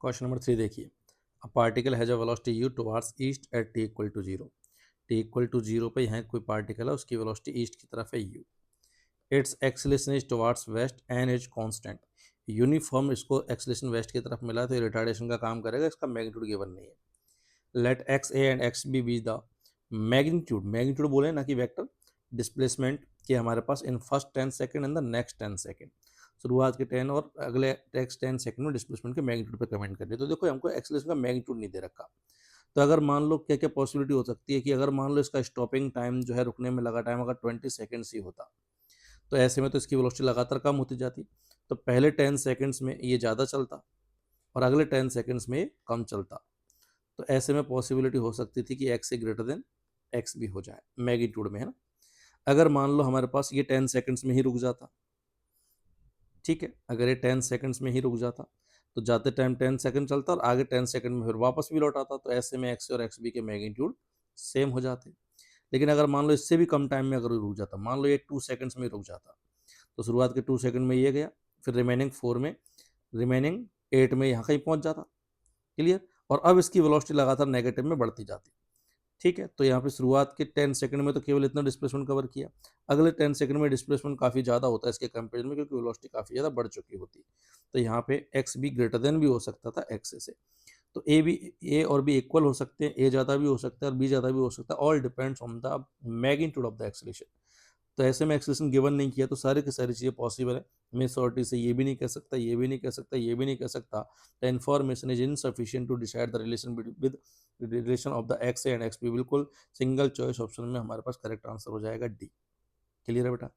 Question number 3 देखिए, a particle has a velocity u towards east at t equal to 0। t equal to 0 पे यहाँ कोई particle है, उसकी वेलोसिटी ईस्ट की तरफ है u। It's acceleration is towards waste and is constant. Uniform इसको एक्सेलेरेशन वेस्ट की तरफ मिला तो ये रिटार्डेशन का काम करेगा, इसका मैग्नीट्यूड गिवन नहीं है। Let X A and X B be the magnitude, magnitude बोले ना कि वेक्टर डिस्प्लेसमेंट के हमारे पास in first 10 second and the next 10 second, शुरुआत के 10 और अगले नेक्स्ट 10 सेकंड में डिस्प्लेसमेंट के मैग्नीट्यूड पे कमेंट कर रहे। तो देखो हमको एक्सेलरेशन का मैग्नीट्यूड नहीं दे रखा। तो अगर मान लो क्या क्या पॉसिबिलिटी हो सकती है कि अगर मान लो इसका स्टॉपिंग टाइम जो है, रुकने में लगा टाइम अगर 20 सेकंड्स ही होता, तो ऐसे में तो इसकी वेलोसिटी लगातार कम होती जाती। तो पहले 10 सेकंड्स में ये ज़्यादा चलता और अगले 10 सेकंड्स में ये कम चलता। तो ऐसे में पॉसिबिलिटी हो सकती थी कि एक्स से ग्रेटर देन एक्स भी हो जाए मैग्नीट्यूड में, है ना। अगर मान लो हमारे पास ये 10 सेकंड्स में ही रुक जाता, ठीक है, अगर ये 10 सेकंड्स में ही रुक जाता तो जाते टाइम 10 सेकंड चलता और आगे 10 सेकंड में फिर वापस भी लौट आता, तो ऐसे में एक्स और एक्स बी के मैग्नीट्यूड सेम हो जाते। लेकिन अगर मान लो इससे भी कम टाइम में अगर रुक जाता, मान लो ये 2 सेकंड्स में रुक जाता, तो शुरुआत के 2 सेकंड में ये गया, फिर रिमेनिंग 4 में, रिमेनिंग 8 में यहाँ कहीं पहुँच जाता। क्लियर। और अब इसकी वेलोसिटी लगातार नेगेटिव में बढ़ती जाती। ठीक है, तो यहाँ पे शुरुआत के 10 सेकंड में तो केवल इतना डिस्प्लेसमेंट कवर किया, अगले 10 सेकंड में डिस्प्लेसमेंट काफ़ी ज़्यादा होता है इसके कंपेरिजन में, क्योंकि वेलोसिटी काफ़ी ज़्यादा बढ़ चुकी होती। तो यहाँ पे एक्स बी ग्रेटर देन भी हो सकता था एक्स से। तो ए और बी इक्वल हो सकते हैं, ए ज़्यादा भी हो सकता है और बी ज़्यादा भी हो सकता है, all depends on the magnitude of the acceleration. तो ऐसे में एक्सेलरेशन गिवन नहीं किया तो सारी की सारी चीज़ें पॉसिबल है। मैं श्योरिटी से ये भी नहीं कह सकता, ये भी नहीं कह सकता, ये भी नहीं कह सकता। The information is insufficient to decide the relation with relation of the X A and X B. बिल्कुल सिंगल चॉइस ऑप्शन में हमारे पास करेक्ट आंसर हो जाएगा डी। क्लियर है बेटा।